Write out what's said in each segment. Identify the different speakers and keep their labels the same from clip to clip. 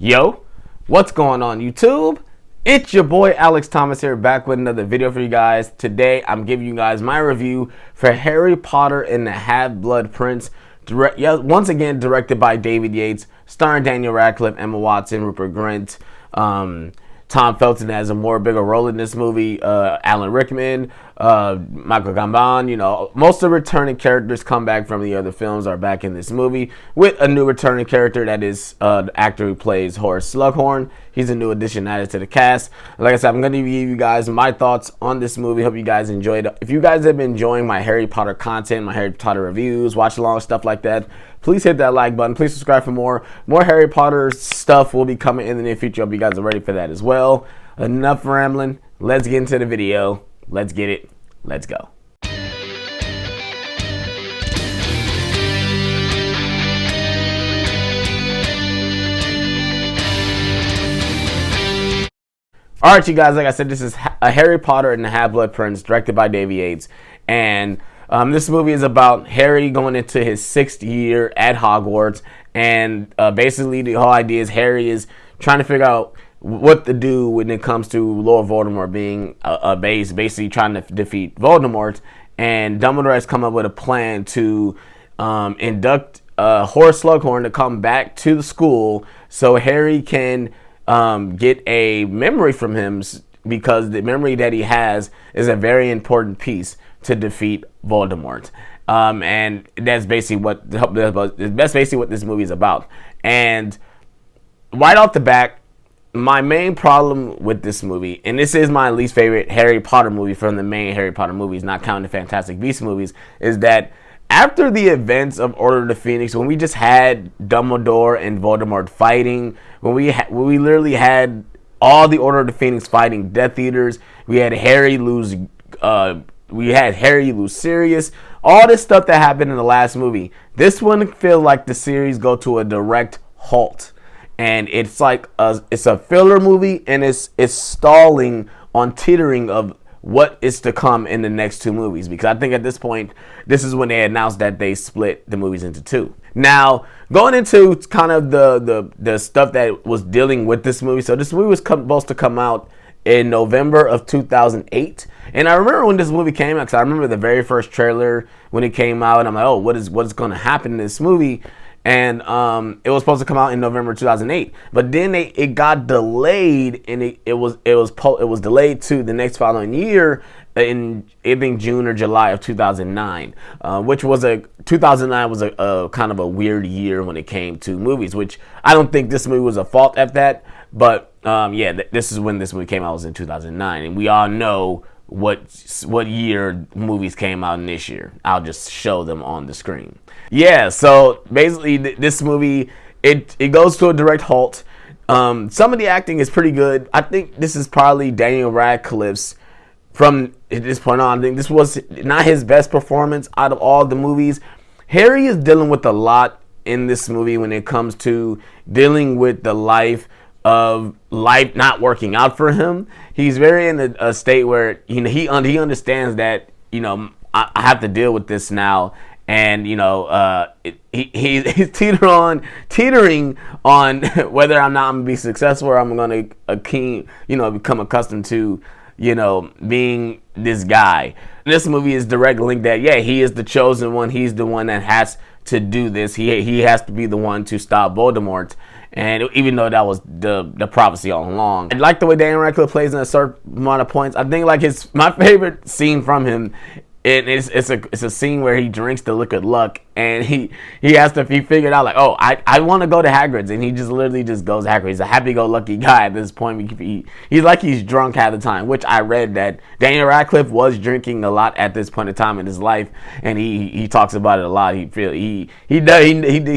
Speaker 1: Yo, what's going on YouTube? It's your boy Alex Thomas here, back with another video for you guys. Today I'm giving you guys my review for Harry Potter and the Half-Blood Prince, once again directed by David Yates, starring Daniel Radcliffe, Emma Watson, Rupert Grint, Tom Felton has a more bigger role in this movie, Alan Rickman, Michael Gambon. Most of the returning characters come back from the other films are back in this movie, with a new returning character that is the actor who plays Horace Slughorn. He's a new addition added to the cast. Like I said, I'm going to give you guys my thoughts on this movie. Hope you guys enjoyed it. If you guys have been enjoying my Harry Potter content, my Harry Potter reviews, watch along, stuff like that, please hit that like button. Please subscribe for more. More Harry Potter stuff will be coming in the near future. Hope you guys are ready for that as well. Enough rambling. Let's get into the video. Let's get it. Let's go. Alright, you guys, like I said, this is a Harry Potter and the Half-Blood Prince, directed by David Yates. And this movie is about Harry going into his 6th year at Hogwarts. And basically, the whole idea is Harry is trying to figure out what to do when it comes to Lord Voldemort being a base, basically trying to defeat Voldemort. And Dumbledore has come up with a plan to induct Horace Slughorn to come back to the school so Harry can get a memory from him, because the memory that he has is a very important piece to defeat Voldemort. And that's basically what this movie is about. And right off the bat, my main problem with this movie, and this is my least favorite Harry Potter movie from the main Harry Potter movies, not counting the Fantastic Beasts movies, is that after the events of Order of the Phoenix, when we just had Dumbledore and Voldemort fighting, when we literally had all the Order of the Phoenix fighting Death Eaters, we had Harry lose Sirius, all this stuff that happened in the last movie. This one feels like the series go to a direct halt. And it's like it's a filler movie, and it's stalling on teetering of what is to come in the next 2 movies. Because I think at this point, this is when they announced that they split the movies into 2. Now, going into kind of the stuff that was dealing with this movie. So this movie was supposed to come out in November of 2008. And I remember when this movie came out, because I remember the very first trailer when it came out. And I'm like, oh, what is going to happen in this movie? And it was supposed to come out in November 2008, but then it got delayed, and it was delayed to the next following year in, I think, June or July of 2009, which was 2009 was a kind of a weird year when it came to movies, which I don't think this movie was a fault at that, but yeah, this is when this movie came out, was in 2009, and we all know what year movies came out in this year. I'll just show them on the screen. Yeah, so basically this movie, it goes to a direct halt. Some of the acting is pretty good. I think this is probably Daniel Radcliffe's, from this point on, I think this was not his best performance out of all the movies. Harry is dealing with a lot in this movie when it comes to dealing with the life not working out for him. He's very in a state where he understands that I have to deal with this now, and he's teetering on whether or not I'm gonna be successful, or I'm gonna become accustomed to being this guy. This movie is direct link that he is the chosen one. He's the one that has to do this. He has to be the one to stop Voldemort. And even though that was the prophecy all along, I like the way Daniel Radcliffe plays in a certain amount of points. I think like my favorite scene from him, it's a scene where he drinks the liquid luck, and he figured out like, oh, I want to go to Hagrid's, and he just literally just goes to Hagrid. He's a happy-go-lucky guy at this point. He's like he's drunk half the time, which I read that Daniel Radcliffe was drinking a lot at this point in time in his life, and he talks about it a lot. He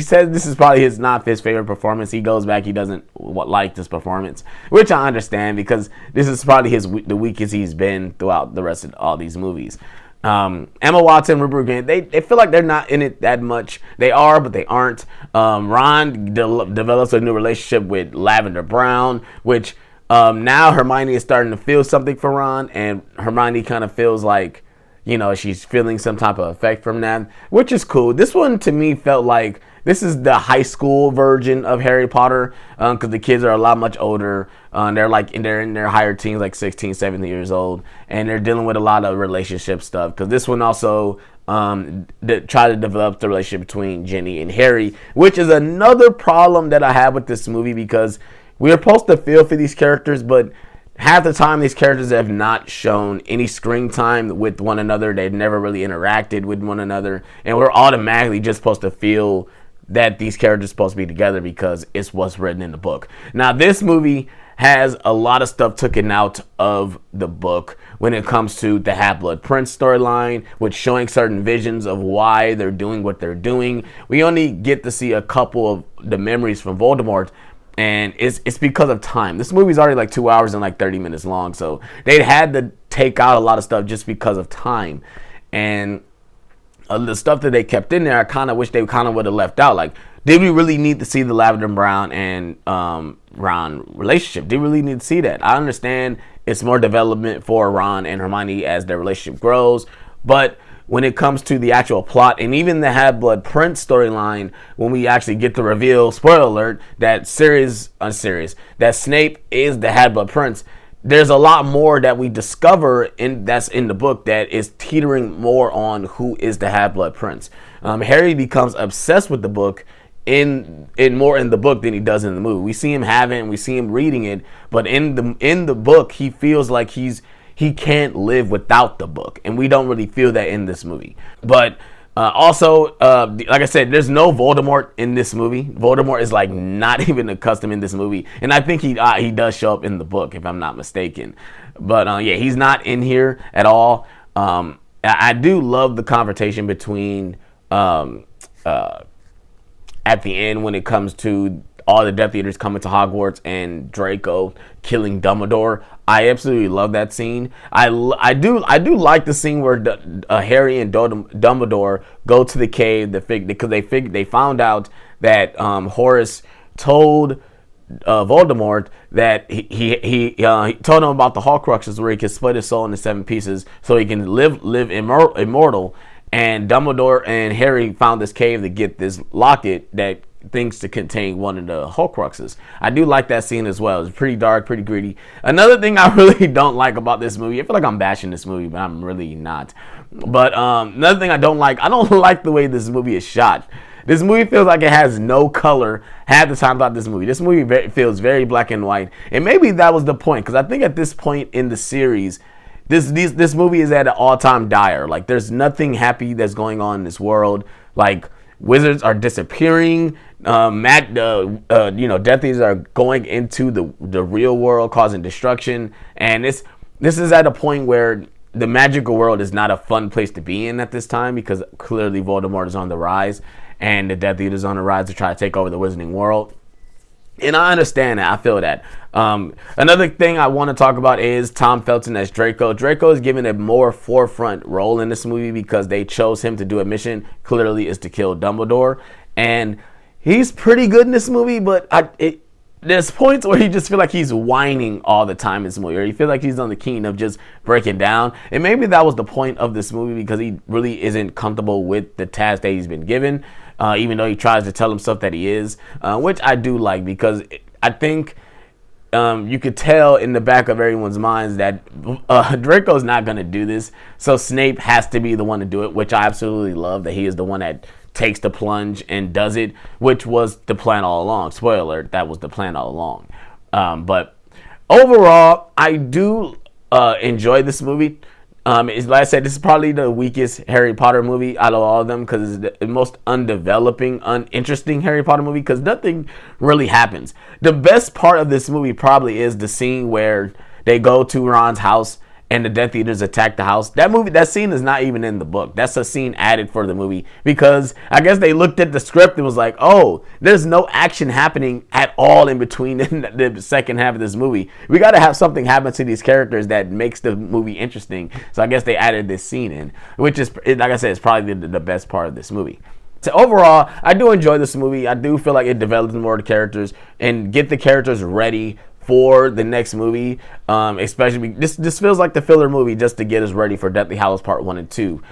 Speaker 1: says this is probably not his favorite performance. He goes back, he doesn't like this performance, which I understand, because this is probably the weakest he's been throughout the rest of all these movies. Emma Watson, Rupert Grint, they feel like they're not in it that much. They are, but they aren't. Ron develops a new relationship with Lavender Brown, which now Hermione is starting to feel something for Ron, and Hermione kind of feels like she's feeling some type of effect from that, which is cool. This one to me felt like this is the high school version of Harry Potter, because the kids are a lot much older. They're in their higher teens, like 16, 17 years old, and they're dealing with a lot of relationship stuff. Because this one also try to develop the relationship between Ginny and Harry, which is another problem that I have with this movie, because we're supposed to feel for these characters, but half the time these characters have not shown any screen time with one another. They've never really interacted with one another, and we're automatically just supposed to feel that these characters are supposed to be together because it's what's written in the book. Now, this movie has a lot of stuff taken out of the book when it comes to the Half-Blood Prince storyline, with showing certain visions of why they're doing what they're doing. We only get to see a couple of the memories from Voldemort, and it's because of time. This movie's already like 2 hours and like 30 minutes long, so they had to take out a lot of stuff just because of time. And the stuff that they kept in there, I kind of wish they kind of would have left out. Like, did we really need to see the Lavender Brown and Ron relationship? Did we really need to see that? I understand it's more development for Ron and Hermione as their relationship grows, but when it comes to the actual plot and even the Half-Blood Prince storyline, when we actually get the reveal, spoiler alert, that Snape is the Half-Blood Prince, there's a lot more that we discover that's in the book that is teetering more on who is the Half-Blood Prince. Harry becomes obsessed with the book in the book than he does in the movie. We see him having, we see him reading it, but in the book he feels like he can't live without the book, and we don't really feel that in this movie. But also, like I said, there's no Voldemort in this movie. Voldemort is like not even accustomed in this movie, and I think he does show up in the book if I'm not mistaken. But yeah, he's not in here at all. I do love the confrontation between at the end when it comes to all the Death Eaters coming to Hogwarts and Draco killing Dumbledore. I absolutely love that scene. I do like the scene where Harry and Dumbledore go to the cave because they found out that Horace told Voldemort that he told him about the Horcruxes, where he could split his soul into 7 pieces so he can live immortal. And Dumbledore and Harry found this cave to get this locket that things to contain one of the Horcruxes. I do like that scene as well. It's pretty dark, pretty gritty. Another thing I really don't like about this movie, I feel like I'm bashing this movie, but I'm really not. But another thing I don't like the way this movie is shot. This movie feels like it has no color half the time about this movie. This movie feels very black and white, and maybe that was the point, because I think at this point in the series, this movie is at an all-time dire. Like, there's nothing happy that's going on in this world. Like, wizards are disappearing. Death Eaters are going into the real world, causing destruction. And this is at a point where the magical world is not a fun place to be in at this time, because clearly Voldemort is on the rise, and the Death Eaters on the rise to try to take over the wizarding world. And I understand that. I feel that. Another thing I want to talk about is Tom Felton as Draco. Draco is given a more forefront role in this movie because they chose him to do a mission. Clearly, is to kill Dumbledore, and he's pretty good in this movie. But there's points where you just feel like he's whining all the time in this movie, or you feel like he's on the keen of just breaking down. And maybe that was the point of this movie, because he really isn't comfortable with the task that he's been given. Even though he tries to tell himself that he is, which I do like, because I think you could tell in the back of everyone's minds that Draco's not going to do this, so Snape has to be the one to do it, which I absolutely love, that he is the one that takes the plunge and does it, which was the plan all along. Spoiler alert, that was the plan all along. But overall, I do enjoy this movie. Like I said, this is probably the weakest Harry Potter movie out of all of them, because it's the most undeveloping, uninteresting Harry Potter movie, because nothing really happens. The best part of this movie probably is the scene where they go to Ron's house and the Death Eaters attack the house. That scene is not even in the book. That's a scene added for the movie, because I guess they looked at the script and was like, oh, there's no action happening at all in between the second half of this movie. We got to have something happen to these characters that makes the movie interesting. So I guess they added this scene in, which is, like I said, it's probably the best part of this movie. So overall, I do enjoy this movie. I do feel like it develops more of the characters and get the characters ready for the next movie, especially this feels like the filler movie just to get us ready for Deathly Hallows Part 1 and 2.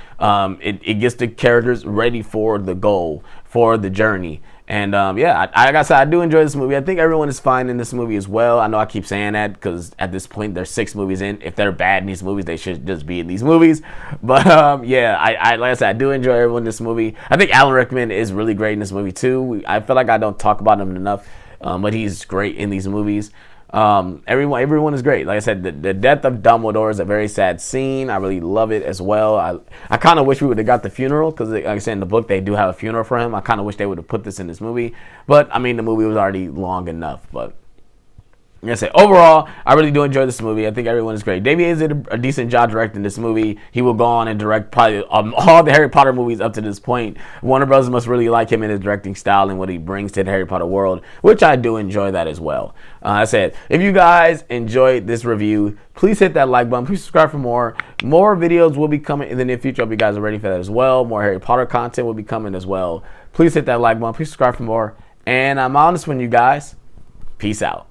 Speaker 1: It gets the characters ready for the goal, for the journey. And yeah, like I said, I do enjoy this movie. I think everyone is fine in this movie as well. I know I keep saying that because at this point there's 6 movies in. If they're bad in these movies, they should just be in these movies. But yeah, I like I said, I do enjoy everyone in this movie. I think Alan Rickman is really great in this movie too. I feel like I don't talk about him enough, but he's great in these movies. Everyone is great. Like I said, the death of Dumbledore is a very sad scene. I really love it as well. I kind of wish we would have got the funeral because, like I said, in the book they do have a funeral for him. I kind of wish they would have put this in this movie, but I mean the movie was already long enough. But like I say, overall, I really do enjoy this movie. I think everyone is great. David Yates did a decent job directing this movie. He will go on and direct probably all the Harry Potter movies up to this point. Warner Bros. Must really like him in his directing style and what he brings to the Harry Potter world, which I do enjoy that as well. I said, if you guys enjoyed this review, please hit that like button. Please subscribe for more. More videos will be coming in the near future. I hope you guys are ready for that as well. More Harry Potter content will be coming as well. Please hit that like button. Please subscribe for more. And I'm on this one, you guys. Peace out.